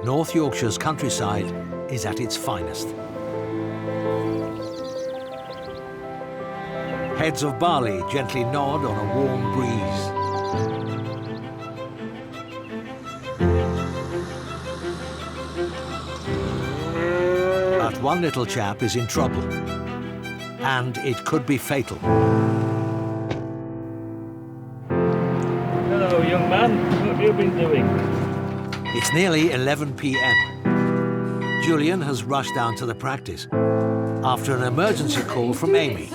North Yorkshire's countryside is at its finest. Heads of barley gently nod on a warm breeze. But one little chap is in trouble, and it could be fatal. Hello, young man. What have you been doing? It's nearly 11 p.m. Julian has rushed down to the practice after an emergency call from Amy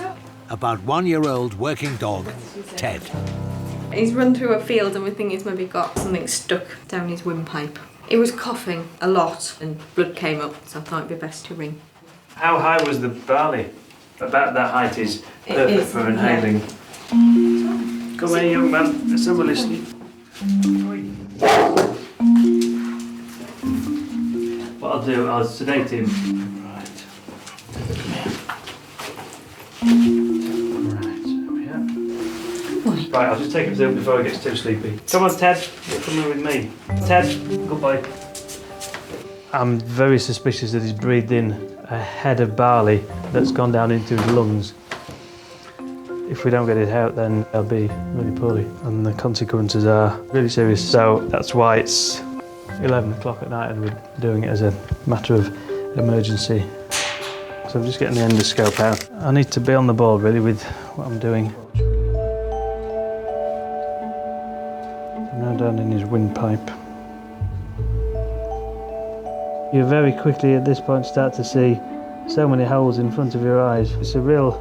about one-year-old working dog, Ted. He's run through a field and we think he's maybe got something stuck down his windpipe. He was coughing a lot and blood came up, so I thought it'd be best to ring. How high was the barley? About that height is perfect for inhaling. Yeah. Come here, young man. Let's have a listen. What I'll do, I'll sedate him. Right. Right, I'll just take him to him before he gets too sleepy. Come on, Ted. You're coming with me. Ted, good boy. I'm very suspicious that he's breathed in a head of barley that's gone down into his lungs. If we don't get it out, then they'll be really poorly, and the consequences are really serious. So that's why it's 11 o'clock at night and we're doing it as a matter of emergency. So I'm just getting the endoscope out. I need to be on the ball really with what I'm doing. Now down in his windpipe. You very quickly at this point start to see so many holes in front of your eyes. It's a real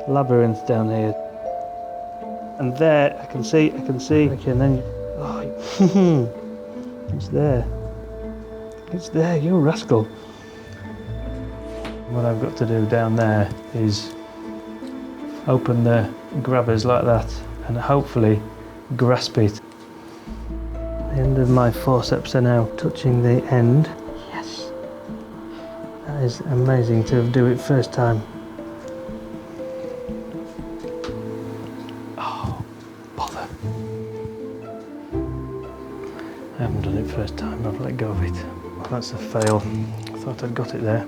labyrinth down here. And there, I can see, okay, and then, oh, it's there. It's there, you rascal. What I've got to do down there is open the grabbers like that and hopefully grasp it. The end of my forceps are now touching the end. Yes. That is amazing to do it first time. Oh, bother. I haven't done it first time, I've let go of it. Well, that's a fail. I thought I'd got it there.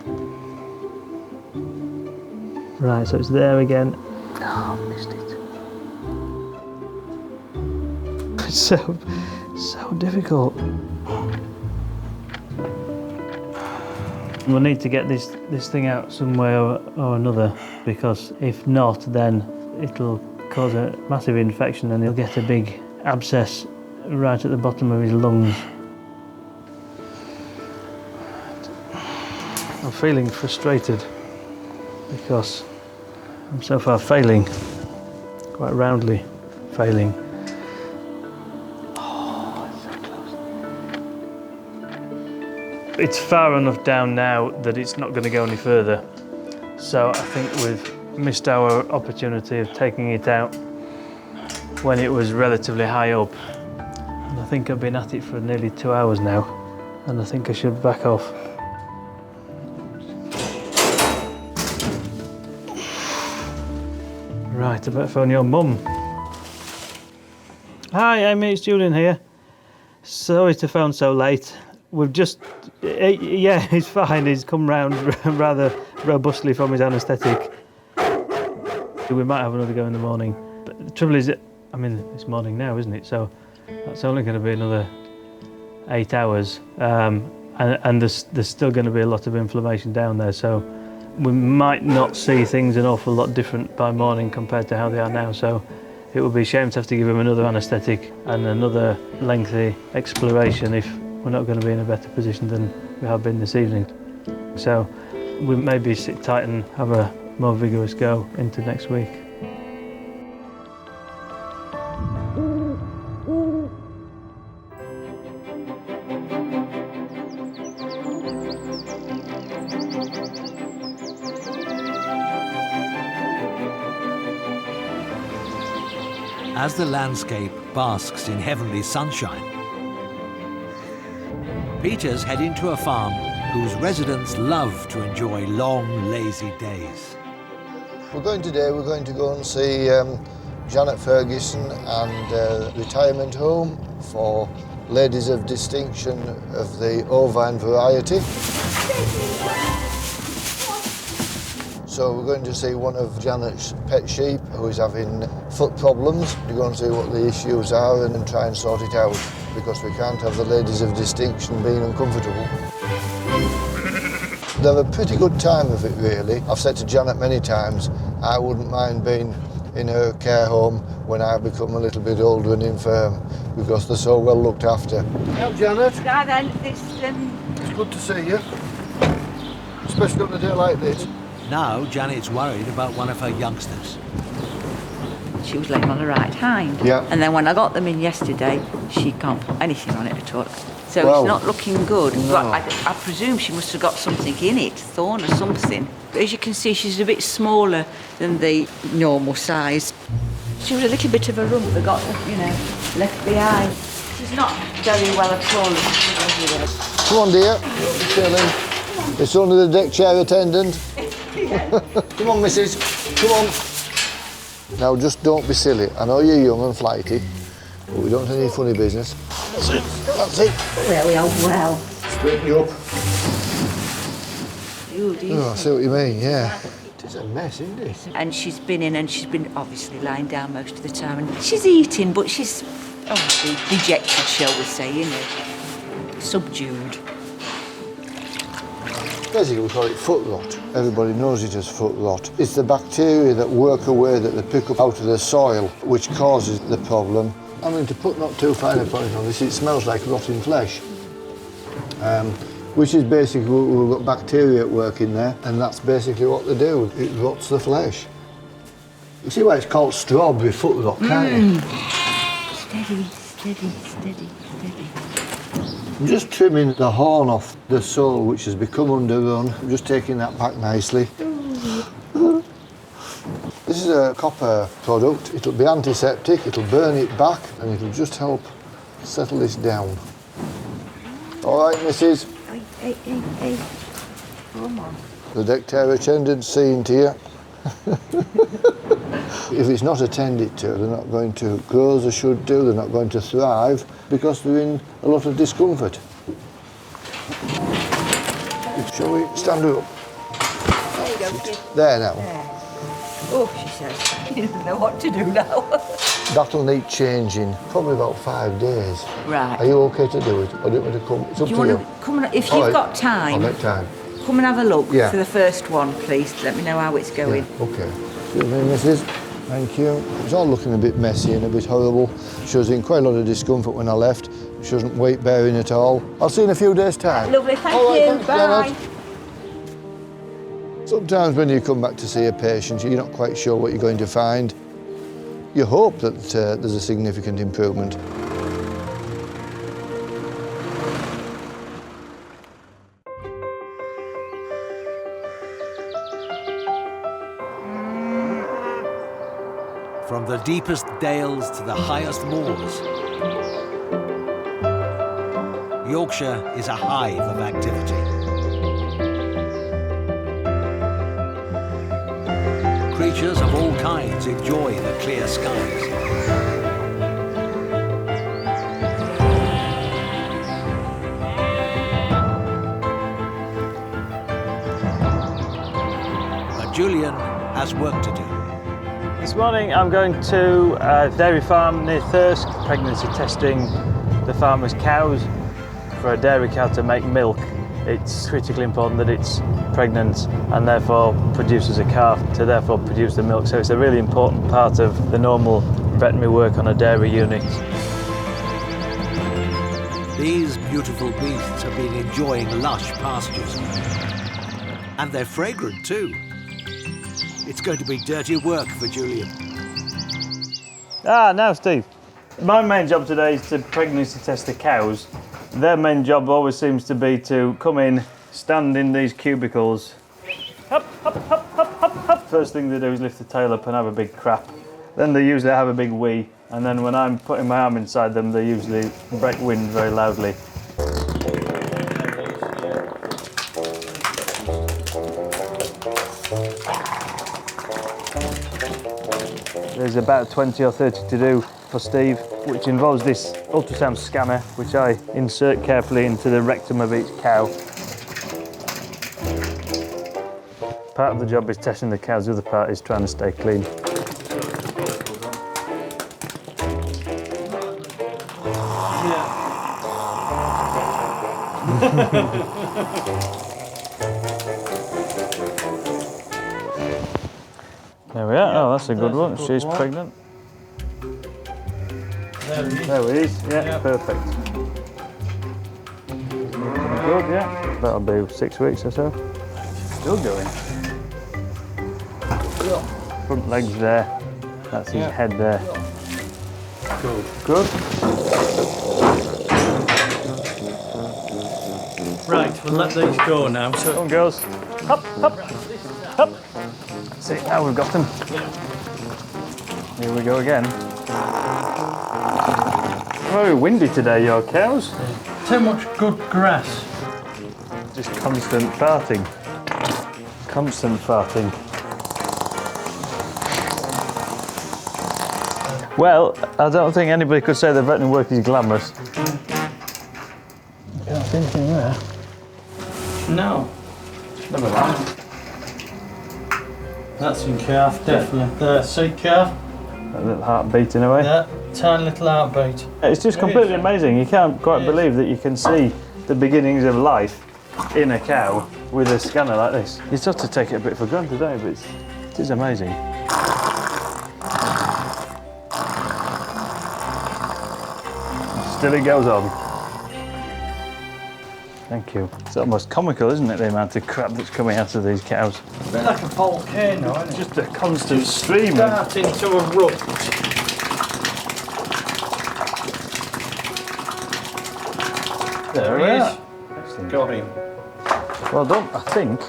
Right, so it's there again. Oh, missed it. It's so difficult. We'll need to get this thing out some way or another, because if not, then it'll cause a massive infection and he'll get a big abscess right at the bottom of his lungs. I'm feeling frustrated because I'm so far failing, quite roundly failing. It's far enough down now that it's not going to go any further. So I think we've missed our opportunity of taking it out when it was relatively high up. And I think I've been at it for nearly 2 hours now, and I think I should back off. Right, I better phone your mum. Hi Amy, it's Julian here. Sorry to phone so late. We've just, yeah, he's fine. He's come round rather robustly from his anaesthetic. We might have another go in the morning. But the trouble is, I mean, it's morning now, isn't it? So that's only going to be another 8 hours. And there's still going to be a lot of inflammation down there. So we might not see things an awful lot different by morning compared to how they are now. So it would be a shame to have to give him another anaesthetic and another lengthy exploration if we're not going to be in a better position than we have been this evening. So we maybe sit tight and have a more vigorous go into next week. As the landscape basks in heavenly sunshine, Peter's heading to a farm whose residents love to enjoy long, lazy days. We're going to go and see Janet Ferguson and a retirement home for ladies of distinction of the ovine variety. So we're going to see one of Janet's pet sheep who is having foot problems. We're going to see what the issues are and try and sort it out, because we can't have the ladies of distinction being uncomfortable. They have a pretty good time of it, really. I've said to Janet many times, I wouldn't mind being in her care home when I become a little bit older and infirm, because they're so well looked after. Hello, Janet. It's good to see you, especially on a day like this. Now Janet's worried about one of her youngsters. She was laying on the right hind. Yeah. And then when I got them in yesterday, she can't put anything on it at all. So Well, it's not looking good. no. But I presume she must have got something in it, thorn or something. But as you can see, she's a bit smaller than the normal size. She was a little bit of a rump that got, left behind. She's not very well at all. Come on, dear. Don't be silly. It's only the deck chair attendant. Come on, missus. Come on. Now, just don't be silly. I know you're young and flighty, but we don't have any funny business. That's it. That's it. There we are, well. Straighten you up. Oh, I see what you mean, yeah. It's a mess, isn't it? And she's been in and she's been obviously lying down most of the time. And she's eating, but she's obviously dejected, shall we say, subdued. Basically, we call it foot rot. Everybody knows it as foot rot. It's the bacteria that work away that they pick up out of the soil, which causes the problem. I mean, to put not too fine a point on this, it smells like rotting flesh. Which is basically, we've got bacteria at work in there, and that's basically what they do. It rots the flesh. You see why it's called strawberry foot rot, can't you? Steady, steady, steady, steady. I'm just trimming the horn off the sole, which has become underrun. I'm just taking that back nicely. This is a copper product. It'll be antiseptic, it'll burn it back, and it'll just help settle this down. All right, missus. Hey. Come on. The deck chair attendant's seeing to you. If it's not attended to, they're not going to grow as they should do, they're not going to thrive, because they're in a lot of discomfort. Shall we stand her up? There you go, kid. There now. There. Oh, she says, she doesn't know what to do now. That'll need changing, probably about 5 days. Right. Are you okay to do it? Or do you want me to come? It's up Do to you you. want to come and, if All you've right. got time, I'll make time. come and have a look Yeah. for the first one, please. Let me know how it's going. Yeah, okay. Excuse me, missus. Thank you. It's all looking a bit messy and a bit horrible. She was in quite a lot of discomfort when I left. She wasn't weight bearing at all. I'll see you in a few days' time. Lovely, thank All right, you. thanks, Bye. Janet. Sometimes when you come back to see a patient, you're not quite sure what you're going to find. You hope that there's a significant improvement. From the deepest dales to the highest moors, Yorkshire is a hive of activity. Creatures of all kinds enjoy the clear skies. But Julian has work to do. This morning I'm going to a dairy farm near Thirsk, pregnancy testing the farmer's cows. For a dairy cow to make milk, it's critically important that it's pregnant and therefore produces a calf to therefore produce the milk. So it's a really important part of the normal veterinary work on a dairy unit. These beautiful beasts have been enjoying lush pastures. And they're fragrant too. It's going to be dirty work for Julian. Now Steve, my main job today is to pregnancy test the cows. Their main job always seems to be to come in, stand in these cubicles, hop, hop, hop, hop, hop, hop. First thing they do is lift the tail up and have a big crap. Then they usually have a big wee, and then when I'm putting my arm inside them, they usually break wind very loudly. There's about 20 or 30 to do. for Steve, which involves this ultrasound scanner, which I insert carefully into the rectum of each cow. Part of the job is testing the cows, the other part is trying to stay clean. There we are. Oh, that's a good one. She's pregnant. There he is. Yeah, perfect. Good, yeah. That'll be 6 weeks or so. Still going. Front legs there. That's his head there. Good. Good. Right, we'll let these go now. So Come on, girls. Up, up, up. See, now we've got them. Here we go again. Very windy today, your cows. too much good grass. Just constant farting. Constant farting. Well, I don't think anybody could say the veterinary work is glamorous. Can't see anything there. No. Never mind. That's in calf, definitely. There, see calf? A little heart beating away. Yeah, tiny little heartbeat. It's just completely amazing. You can't quite believe that you can see the beginnings of life in a cow with a scanner like this. You just have to take it a bit for granted, but it is amazing. Still it goes on. Thank you. It's almost comical, isn't it, the amount of crap that's coming out of these cows? A bit like a volcano, isn't it? Just a constant stream. Starting to erupt. There he is. Excellent. Got him. Well done. I think,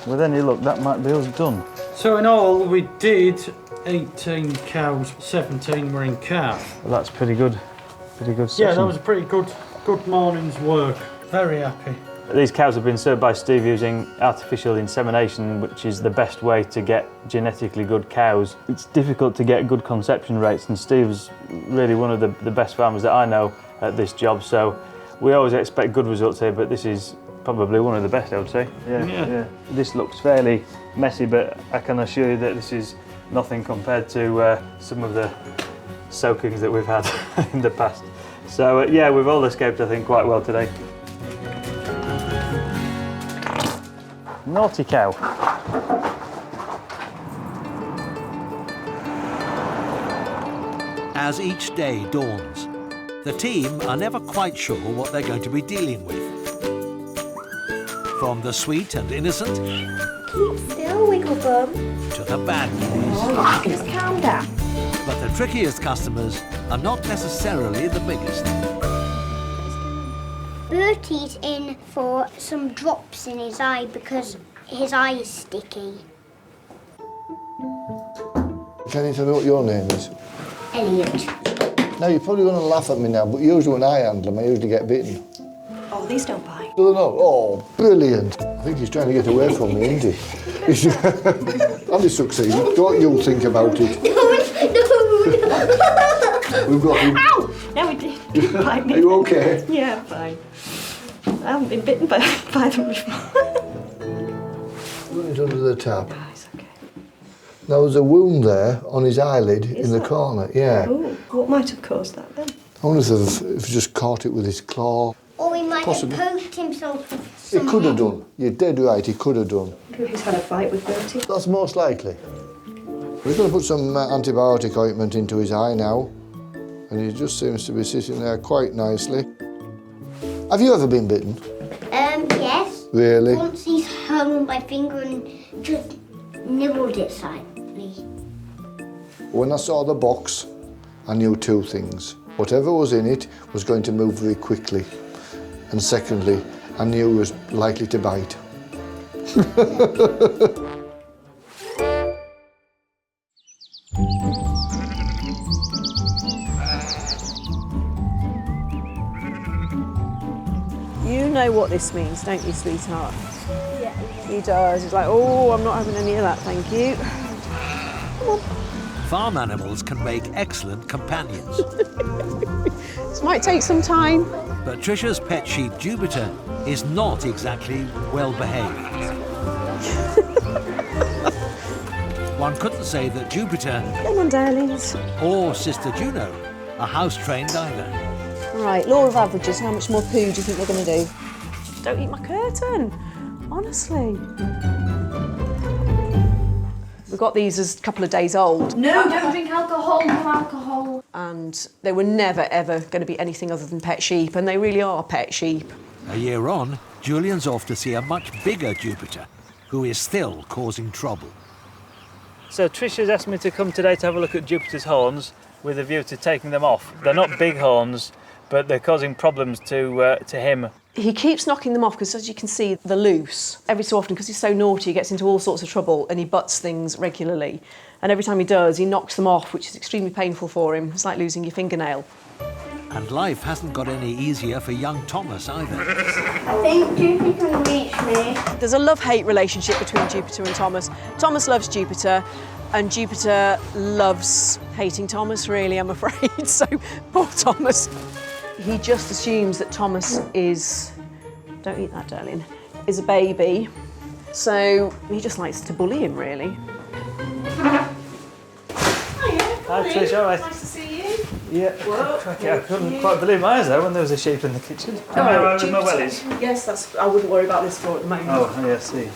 with any luck, that might be us done. So in all, we did 18 cows, 17 were in calf. Well, that's pretty good. Pretty good session. Yeah, that was a pretty good morning's work. Very happy. These cows have been served by Steve using artificial insemination, which is the best way to get genetically good cows. It's difficult to get good conception rates, and Steve's really one of the best farmers that I know at this job, so we always expect good results here, but this is probably one of the best, I would say. Yeah. This looks fairly messy, but I can assure you that this is nothing compared to some of the soakings that we've had in the past. So yeah, we've all escaped, I think, quite well today. Naughty cow. As each day dawns, the team are never quite sure what they're going to be dealing with. From the sweet and innocent Keep still, Wigglebum. to the bad boys. Just calm down. But the trickiest customers are not necessarily the biggest. Bertie's in for some drops in his eye because his eye is sticky. Can you tell me what your name is? Elliot. Now, you're probably going to laugh at me now, but usually when I handle them, I usually get bitten. Oh, these don't bite. Do they not? Oh, brilliant. I think he's trying to get away from me, isn't he? And he succeeded. Don't you think about it. No. We've got him. Ow! No, it didn't bite me. Are you okay? Yeah, I'm fine. I haven't been bitten by them before. Run it under the tap. Oh, it's okay. There was a wound there on his eyelid in the there? corner. Yeah. Oh, what might have caused that then? I wonder if he just caught it with his claw. Or he might Possibly. have poked himself with He some could have done. You're dead right, he could have done. Maybe he's had a fight with Bertie. That's most likely. We're going to put some antibiotic ointment into his eye now, and he just seems to be sitting there quite nicely. Have you ever been bitten? Yes. Really? Once he's hung my finger and just nibbled it slightly. When I saw the box, I knew two things. Whatever was in it was going to move very quickly. And secondly, I knew it was likely to bite. You know what this means, don't you, sweetheart? Yeah. He does. He's like, oh, I'm not having any of that, thank you. Come on. farm animals can make excellent companions. This might take some time. But Trisha's pet sheep, Jupiter, is not exactly well behaved. One couldn't say that Jupiter Come on, darlings. or Sister Juno are house-trained either. Right, law of averages. How much more poo do you think they're going to do? Don't eat my curtain. Honestly. We got these as a couple of days old. No, don't drink alcohol, no alcohol. And they were never, ever going to be anything other than pet sheep, and they really are pet sheep. A year on, Julian's off to see a much bigger Jupiter, who is still causing trouble. So Trisha's asked me to come today to have a look at Jupiter's horns with a view to taking them off. They're not big horns, but they're causing problems to him. He keeps knocking them off because, as you can see, they're loose. Every so often, because he's so naughty, he gets into all sorts of trouble and he butts things regularly. And every time he does, he knocks them off, which is extremely painful for him. It's like losing your fingernail. And life hasn't got any easier for young Thomas either. I think Jupiter can reach me. There's a love-hate relationship between Jupiter and Thomas. Thomas loves Jupiter, and Jupiter loves hating Thomas, really, I'm afraid. So, poor Thomas. He just assumes that Thomas is, don't eat that, darling, is a baby. So he just likes to bully him, really. Hi, Trish, all right? Nice to see you. Yeah. Cracky, I couldn't quite believe my eyes though when there was a sheep in the kitchen. Am I right with my wellies? Yes, I wouldn't worry about this floor at the moment. Oh, yeah, I see.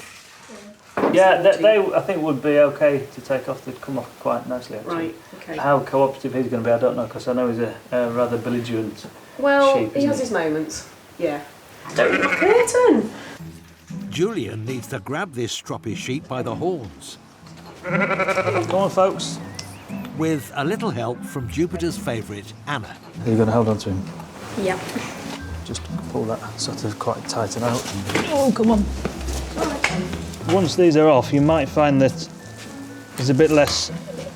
Yeah, they I think would be okay to take off. They'd come off quite nicely, actually. Right, okay. How cooperative he's going to be, I don't know, because I know he's a rather belligerent Well, sheep, he isn't has his moments. Yeah. Don't eat my curtain. Julian needs to grab this stroppy sheep by the horns, Come on, folks. with a little help from Jupiter's favourite, Anna. Are you going to hold on to him? Yep. Just pull that sort of quite tighten out. Oh, come on. Once these are off, you might find that it's a bit less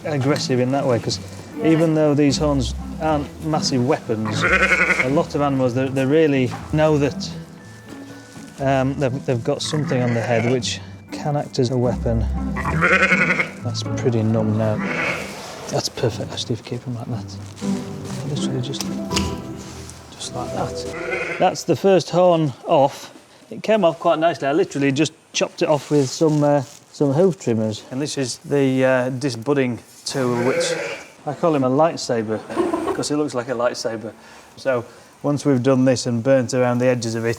aggressive in that way, because even though these horns aren't massive weapons, a lot of animals, they really know that they've got something on the head which can act as a weapon. That's pretty numb now. That's perfect, actually, if you keep them like that. Literally just like that. That's the first horn off. It came off quite nicely. I literally just chopped it off with some hoof trimmers. And this is the disbudding tool, which I call him a lightsaber, because it looks like a lightsaber. So once we've done this and burnt around the edges of it,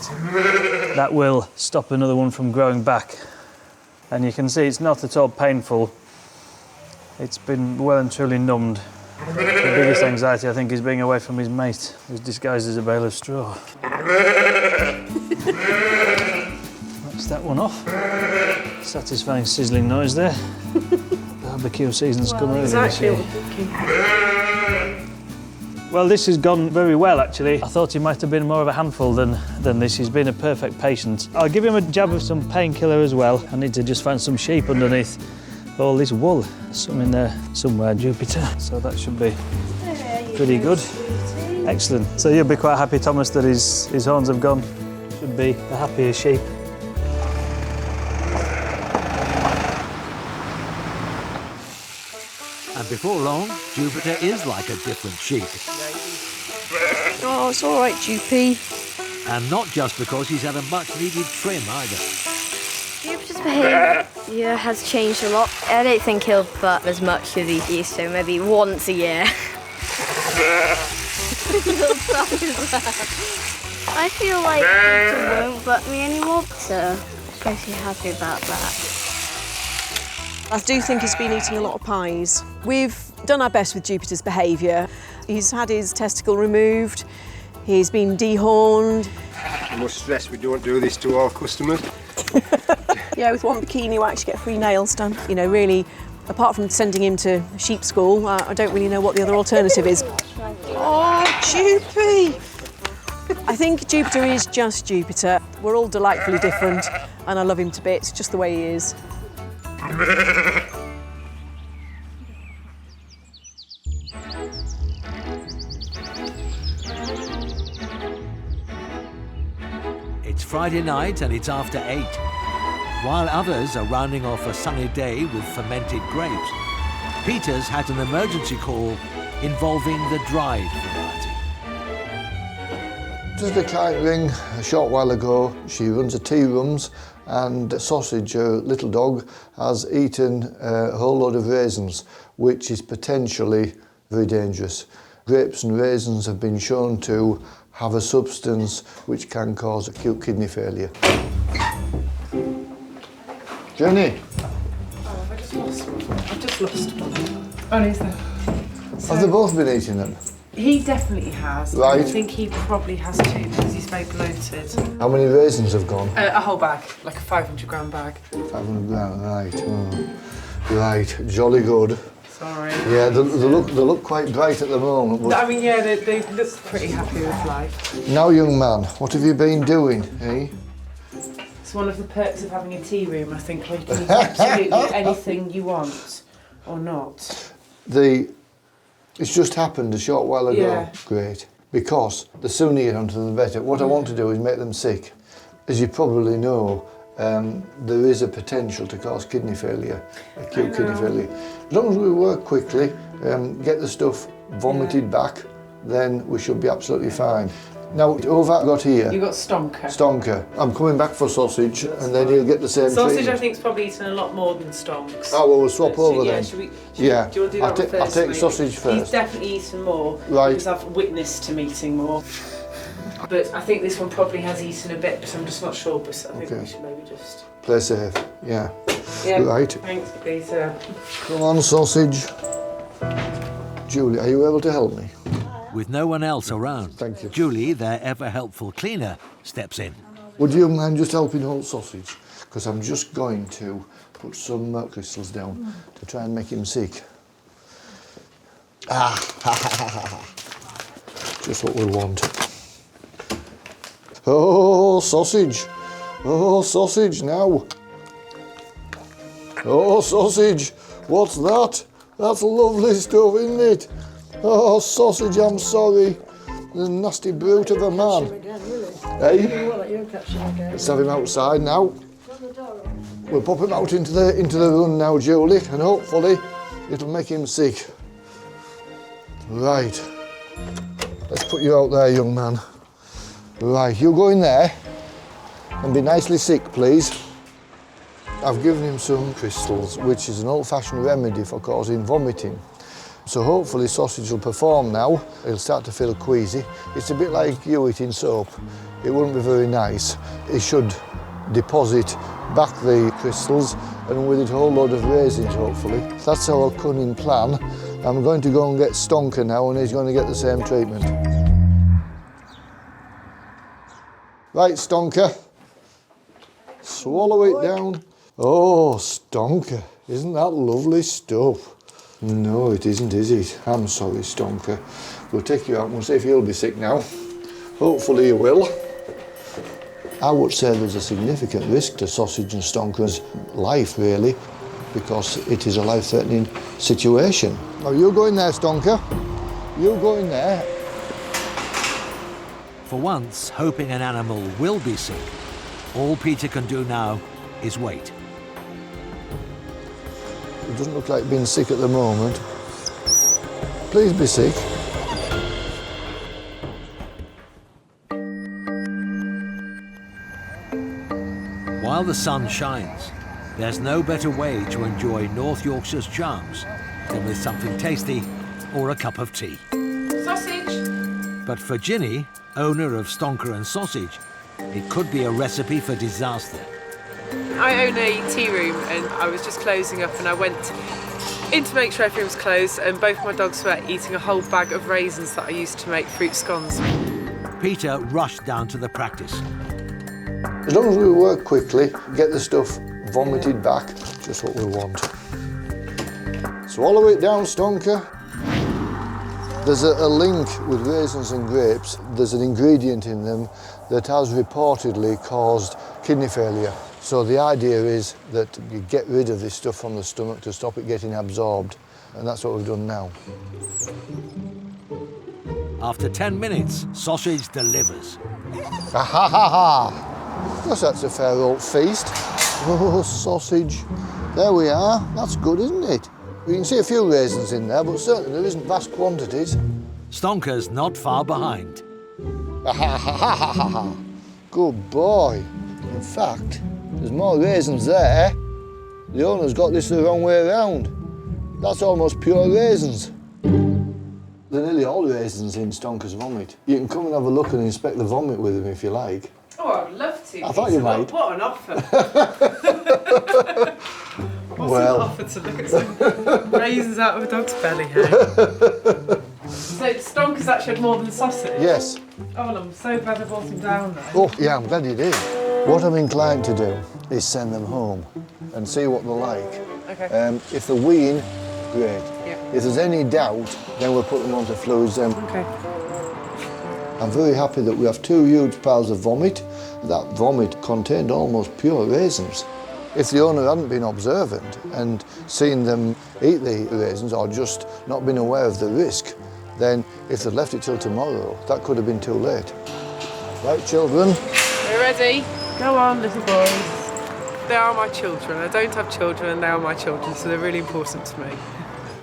that will stop another one from growing back. And you can see it's not at all painful. It's been well and truly numbed. The biggest anxiety, I think, is being away from his mate, who's disguised as a bale of straw. That's that one off. Satisfying sizzling noise there. Barbecue season's come early this year. Well, this has gone very well, actually. I thought he might have been more of a handful than this. He's been a perfect patient. I'll give him a jab of some painkiller as well. I need to just find some sheep underneath all this wool. Some in there somewhere, Jupiter. So that should be pretty good. Excellent. So you'll be quite happy, Thomas, that his horns have gone. Should be the happiest sheep. And before long, Jupiter is like a different sheep. Oh, it's all right, Jupy. And not just because he's had a much-needed trim either. Jupiter's behaviour has changed a lot. I don't think he'll butt as much as he used to, maybe once a year. I feel like Jupiter won't butt me anymore, so I'm pretty happy about that. I do think he's been eating a lot of pies. We've done our best with Jupiter's behaviour. He's had his testicle removed, he's been dehorned. I must stress we don't do this to our customers. Yeah, with one bikini you actually get free nails done. You know, really, apart from sending him to sheep school, I don't really know what the other alternative is. Oh, Jupy! I think Jupiter is just Jupiter. We're all delightfully different, and I love him to bits, just the way he is. It's Friday night and it's after 8. While others are rounding off a sunny day with fermented grapes, Peter's had an emergency call involving the dried variety. Just a client ring a short while ago. She runs a tea rooms, and Sausage, her little dog, has eaten a whole load of raisins, which is potentially very dangerous. Grapes and raisins have been shown to have a substance which can cause acute kidney failure. Jenny? Oh, I've just lost one. Oh, is there? So, Have they both been eating them? he definitely has. Right. I think he probably has too because he's very bloated. How many raisins have gone? A whole bag, like a 500-gram bag. 500 grams, right. Oh. Right, jolly good. Sorry. Yeah, they look quite bright at the moment. But I mean, yeah, they look pretty happy with life. now, young man, what have you been doing, eh? It's one of the perks of having a tea room, I think, where you can eat absolutely anything you want or not. It's just happened a short while ago. Yeah. Great. Because the sooner you get onto the vet, what I want to do is make them sick. As you probably know, there is a potential to cause kidney failure, acute kidney failure. As long as we work quickly, get the stuff vomited back, then we should be absolutely fine. Now, who have I got here? You've got Stonker. Stonker. I'm coming back for Sausage, and then he'll get the same Sausage, treatment. I think, is probably eaten a lot more than Stonks. Oh, well, we'll swap over then. Do you want Yeah, to do that one first? I'll take maybe? Sausage first. He's definitely eaten more, Right. because I've witnessed him eating more. But I think this one probably has eaten a bit, but I'm just not sure, but I think we should maybe just... Play safe, yeah. Yeah, Right. thanks, Peter. Come on, Sausage. Julie, are you able to help me? With no one else around, Thank you. Julie, their ever-helpful cleaner, steps in. Would you mind just helping hold Sausage? Because I'm just going to put some crystals down to try and make him sick. Ah, just what we want. Oh, Sausage. Oh, Sausage now. Oh, Sausage. What's that? That's lovely stuff, isn't it? Oh, Sausage, I'm sorry. The nasty brute of a man. Hey? Let's have him outside now. We'll pop him out into the run now, Julie, and hopefully it'll make him sick. Right. Let's put you out there, young man. Right, you go in there and be nicely sick, please. I've given him some crystals, which is an old-fashioned remedy for causing vomiting. So hopefully Sausage will perform now. He'll start to feel queasy. It's a bit like you eating soap. It wouldn't be very nice. He should deposit back the crystals and with it a whole load of raisins, hopefully. That's our cunning plan. I'm going to go and get Stonker now and he's going to get the same treatment. Right, Stonker. Swallow it down. Oh, Stonker. Isn't that lovely stuff? No, it isn't, is it? I'm sorry, Stonker. We'll take you out and we'll see if you'll be sick now. Hopefully you will. I would say there's a significant risk to Sausage and Stonker's life, really, because it is a life-threatening situation. Now, you go in there, Stonker. You go in there. For once, hoping an animal will be sick, all Peter can do now is wait. It doesn't look like being sick at the moment. Please be sick. While the sun shines, there's no better way to enjoy North Yorkshire's charms than with something tasty or a cup of tea. Sausage! But for Ginny, owner of Stonker and Sausage, it could be a recipe for disaster. I own a tea room and I was just closing up and I went in to make sure everything was closed and both my dogs were eating a whole bag of raisins that I used to make fruit scones. Peter rushed down to the practice. As long as we work quickly, get the stuff vomited back, just what we want. Swallow it down, Stonker. There's a link with raisins and grapes. There's an ingredient in them that has reportedly caused kidney failure. So the idea is that you get rid of this stuff from the stomach to stop it getting absorbed. And that's what we've done now. After 10 minutes, Sausage delivers. Ha ha ha ha! Guess that's a fair old feast. Oh, Sausage. There we are. That's good, isn't it? You can see a few raisins in there, but certainly there isn't vast quantities. Stonker's not far behind. Good boy. In fact, there's more raisins there. The owner's got this the wrong way around. That's almost pure raisins. They're nearly all raisins in Stonker's vomit. You can come and have a look and inspect the vomit with him if you like. Oh, I'd love to. I thought you might. What an offer. What's an offer to look at some raisins out of a dog's belly, hey? So Stonker's actually had more than sausage? Yes. Oh, well, I'm so glad I brought him down there. Oh, yeah, I'm glad you did. What I'm inclined to do is send them home and see what they're like. Okay. If they're wean, great. Yeah. If there's any doubt, then we'll put them onto fluids then. Okay. I'm very happy that we have 2 huge piles of vomit. That vomit contained almost pure raisins. If the owner hadn't been observant and seen them eat the raisins or just not been aware of the risk, then if they'd left it till tomorrow, that could have been too late. Right, children? Are you ready? Go on, little boys. They are my children. I don't have children and they are my children, so they're really important to me.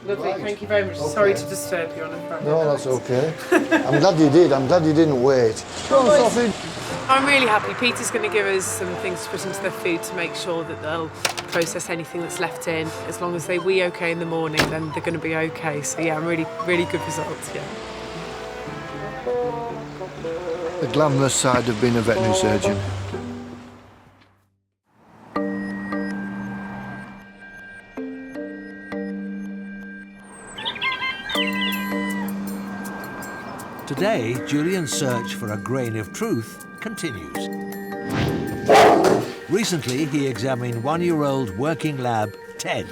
Lovely, Right. thank you very much. Okay. Sorry to disturb you on a Friday No, night. that's okay. I'm glad you did. I'm glad you didn't wait. Go on, sausage. I'm really happy. Peter's going to give us some things to put into their food to make sure that they'll process anything that's left in. As long as they wee okay in the morning, then they're going to be okay. So yeah, really good results, yeah. The glamorous side of being a veterinary surgeon. Today, Julian's search for a grain of truth continues. Recently, he examined 1-year-old working lab Ted.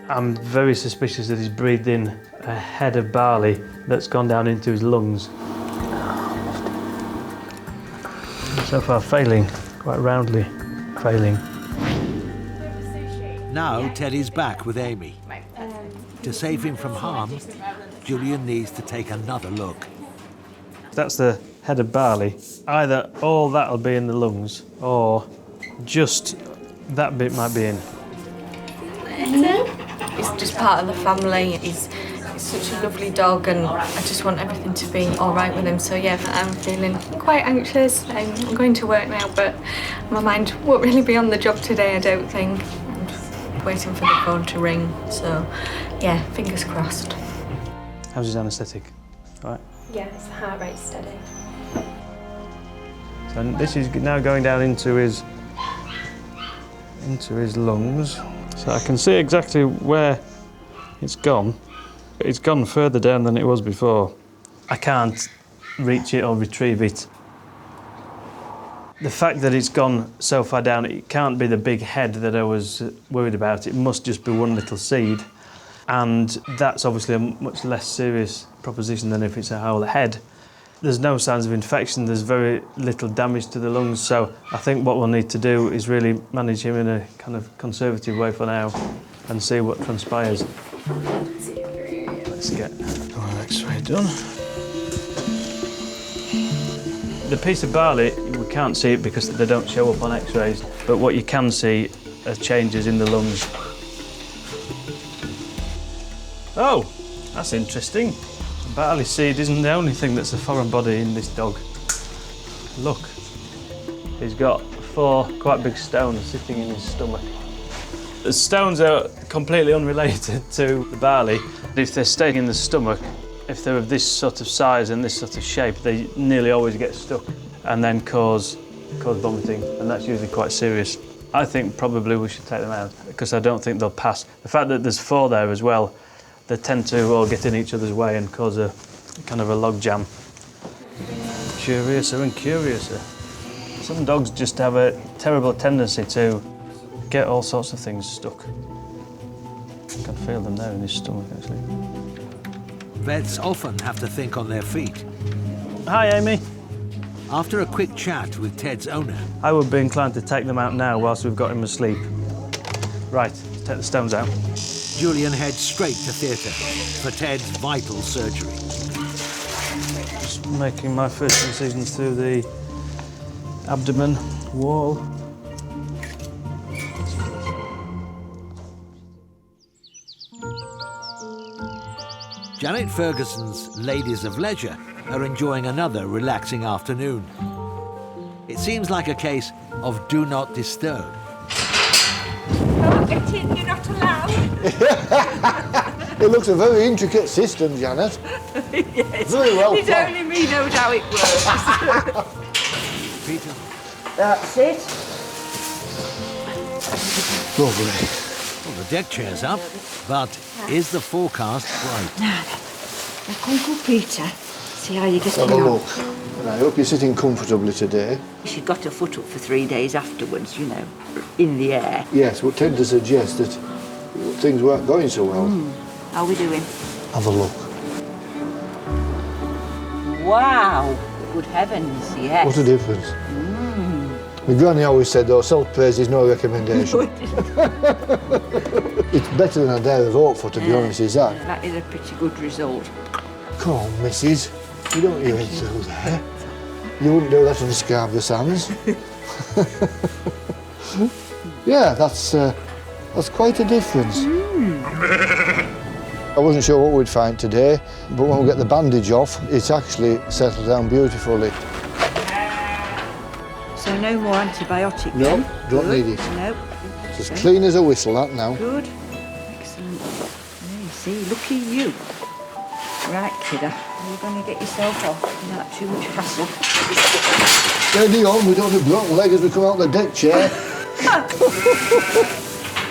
I'm very suspicious that he's breathed in a head of barley that's gone down into his lungs. So far failing, quite roundly failing. Now Ted is back with Amy. To save him from harm, Julian needs to take another look. That's the head of barley. Either all that'll be in the lungs or just that bit might be in. He's just part of the family. He's such a lovely dog and I just want everything to be all right with him. So yeah, I'm feeling quite anxious. I'm going to work now, but my mind won't really be on the job today, I don't think. I'm waiting for the phone to ring, so yeah, fingers crossed. How's his anaesthetic? Right. Yeah, his heart rate's steady. So this is now going down into his lungs. So I can see exactly where it's gone. It's gone further down than it was before. I can't reach it or retrieve it. The fact that it's gone so far down, it can't be the big head that I was worried about. It must just be one little seed. And that's obviously a much less serious proposition than if it's a whole head. There's no signs of infection, there's very little damage to the lungs, so I think what we'll need to do is really manage him in a kind of conservative way for now and see what transpires. Let's get an X-ray done. The piece of barley, we can't see it because they don't show up on X-rays, but what you can see are changes in the lungs. Oh, that's interesting. Barley seed isn't the only thing that's a foreign body in this dog. Look, he's got 4 quite big stones sitting in his stomach. The stones are completely unrelated to the barley. If they're staying in the stomach, if they're of this sort of size and this sort of shape, they nearly always get stuck and then cause vomiting, and that's usually quite serious. I think probably we should take them out because I don't think they'll pass. The fact that there's 4 there as well, they tend to all get in each other's way and cause a kind of a log jam. Curiouser and curiouser. Some dogs just have a terrible tendency to get all sorts of things stuck. I can feel them there in his stomach, actually. Vets often have to think on their feet. Hi, Amy. After a quick chat with Ted's owner, I would be inclined to take them out now whilst we've got him asleep. Right, let's take the stones out. Julian heads straight to theatre for Ted's vital surgery. Just making my first incision through the abdomen wall. Janet Ferguson's ladies of leisure are enjoying another relaxing afternoon. It seems like a case of do not disturb. Oh, get in, you're not allowed. It looks a very intricate system, Janet. Yes. Very well It's planned. only me knows how it works. Peter? That's it. Lovely. Well, the deck chair's up, but is the forecast bright? Now Uncle Peter, see how you get Have a on. look. And I hope you're sitting comfortably today. She got her foot up for 3 days afterwards, you know, in the air. Yes, would tend to suggest that things weren't going so well. How are we doing? Have a look. Wow! Good heavens, yes. What a difference. My granny always said, though, self-praise is no recommendation. It's better than I dare have hoped for, to be honest, is that? That is a pretty good result. Come on, missus. You don't hear it through there. You wouldn't do that on Scarborough Sands. Yeah, that's quite a difference. I wasn't sure what we'd find today, but when we get the bandage off, it's actually settled down beautifully. So no more antibiotic No, then? don't Good. need it. No. It's as clean as a whistle, that now. Good. Excellent. There you see, look at you. Right, kidder, you're going to get yourself off without too much hassle. Steady on, we don't have broken leg as we come out the deck chair.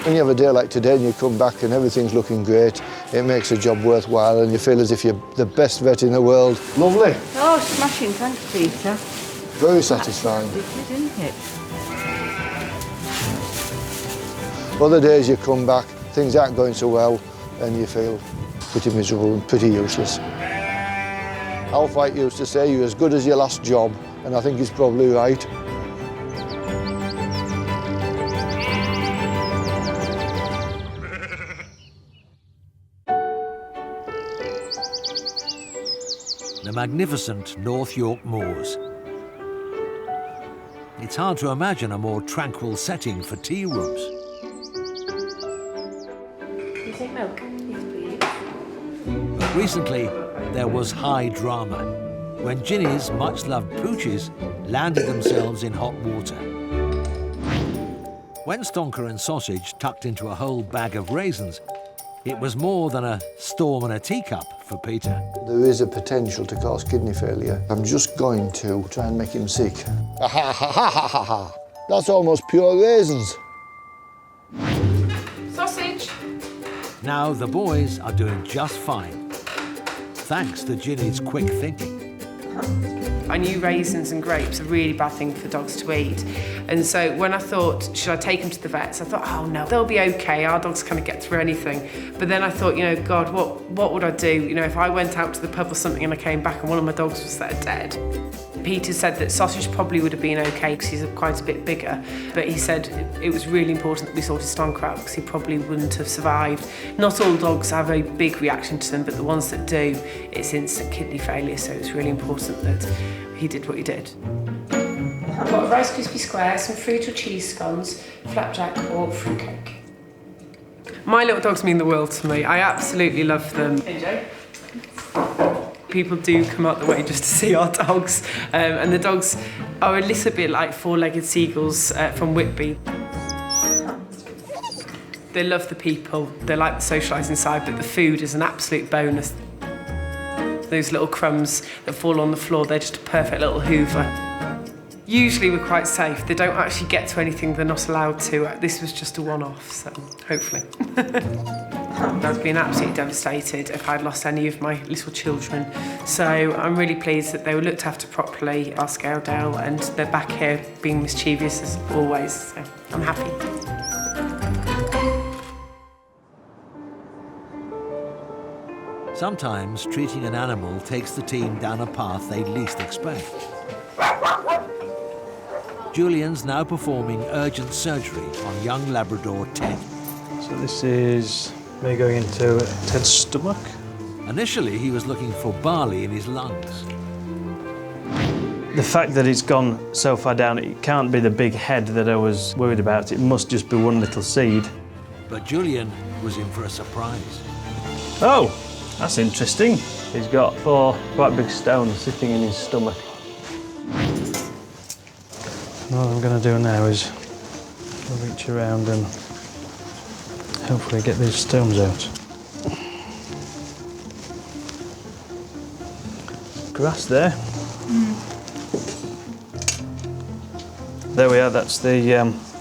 When you have a day like today and you come back and everything's looking great, it makes the job worthwhile and you feel as if you're the best vet in the world. Lovely. Oh, smashing, thanks, Peter. Very satisfying. It is, isn't it? Other days you come back, things aren't going so well and you feel pretty miserable and pretty useless. Alf White used to say you're as good as your last job, and I think he's probably right. The magnificent North York moors. It's hard to imagine a more tranquil setting for tea rooms. You take milk? Yes, please. But recently, there was high drama when Ginny's much-loved pooches landed themselves in hot water. When Stonker and Sausage tucked into a whole bag of raisins, it was more than a storm in a teacup for Peter. There is a potential to cause kidney failure. I'm just going to try and make him sick. Ha ha ha ha ha ha! That's almost pure raisins. Sausage. Now the boys are doing just fine, thanks to Ginny's quick thinking. I knew raisins and grapes are a really bad thing for dogs to eat. And so when I thought, should I take them to the vets? I thought, oh no, they'll be okay. Our dogs kind of get through anything. But then I thought, you know, God, what would I do? You know, if I went out to the pub or something and I came back and one of my dogs was there dead. Peter said that Sausage probably would have been okay because he's quite a bit bigger, but he said it was really important that we sorted Stonker out because he probably wouldn't have survived. Not all dogs have a big reaction to them, but the ones that do, it's instant kidney failure, so it's really important that he did what he did. I've got a Rice Krispie square, some fruit or cheese scones, flapjack or fruitcake. My little dogs mean the world to me. I absolutely love them. Hey, Joe. People do come out the way just to see our dogs, and the dogs are a little bit like four-legged seagulls from Whitby. They love the people, they like the socialising side, but the food is an absolute bonus. Those little crumbs that fall on the floor, they're just a perfect little hoover. Usually we're quite safe. They don't actually get to anything they're not allowed to. This was just a one-off, so hopefully. I'd been absolutely devastated if I'd lost any of my little children. So I'm really pleased that they were looked after properly by Skeldale and they're back here being mischievous as always, so I'm happy. Sometimes treating an animal takes the team down a path they'd least expect. Julian's now performing urgent surgery on young Labrador Ted. So this is me going into Ted's stomach. Initially, he was looking for barley in his lungs. The fact that it's gone so far down, it can't be the big head that I was worried about. It must just be one little seed. But Julian was in for a surprise. Oh, That's interesting. He's got 4 quite big stones sitting in his stomach. What I'm going to do now is reach around and hopefully get these stones out. Grass there. There we are, that's the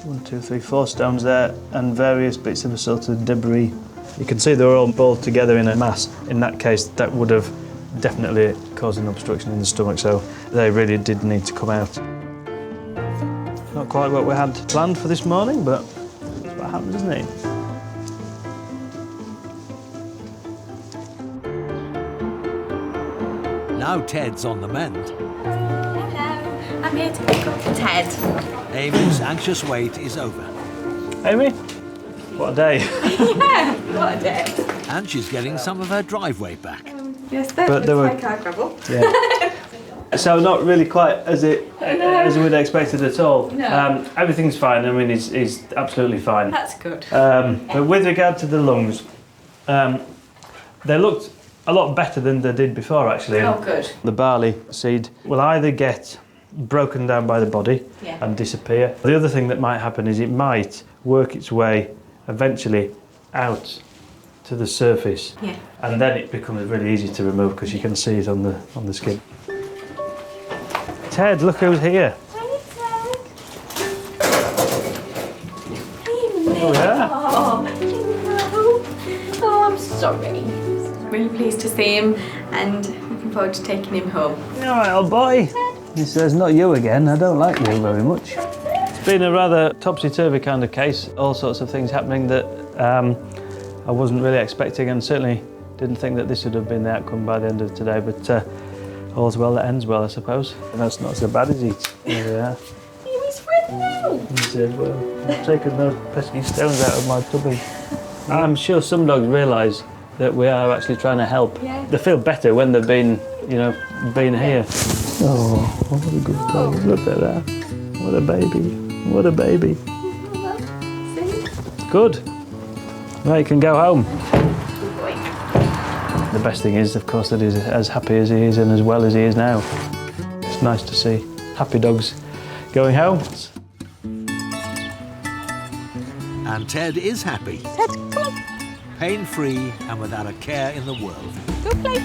1, 2, 3, 4 stones there and various bits of assorted debris. You can see they're all balled together in a mass. In that case, that would have definitely caused an obstruction in the stomach, so they really did need to come out. Not quite what we had planned for this morning, but that's what happens, isn't it? Now Ted's on the mend. Hello, I'm here to pick up Ted. Amy's anxious wait is over. Amy, what a day. Yeah, what a day. And she's getting some of her driveway back. Yes, But there were- like our gravel. Yeah. So not really quite as we'd expected at all. No. Everything's fine. I mean, he's absolutely fine. That's good. But with regard to the lungs, they looked a lot better than they did before, actually. Oh, good. The barley seed will either get broken down by the body and disappear. The other thing that might happen is it might work its way eventually out to the surface, and then it becomes really easy to remove because you can see it on the skin. Ted, look who's here. Oh, yeah. Oh, I'm sorry. Really pleased to see him and looking forward to taking him home. You all right, old boy? He says, not you again. I don't like you very much. It's been a rather topsy-turvy kind of case. All sorts of things happening that I wasn't really expecting, and certainly didn't think that this would have been the outcome by the end of today, but all's well that ends well, I suppose. And that's not so bad, is it? There we are. You're his friend now. He said, well, I've taken those pesky stones out of my tubby. I'm sure some dogs realise that we are actually trying to help. Yeah. They feel better when they've been, been here. Oh, what a good dog. Look at that. What a baby. What a baby. Good. Right, you can go home. The best thing is, of course, that he's as happy as he is and as well as he is now. It's nice to see happy dogs going home. And Ted is happy. Ted, come on. Pain-free and without a care in the world. Go play.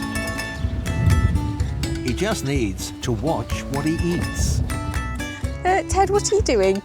He just needs to watch what he eats. Ted, what are you doing?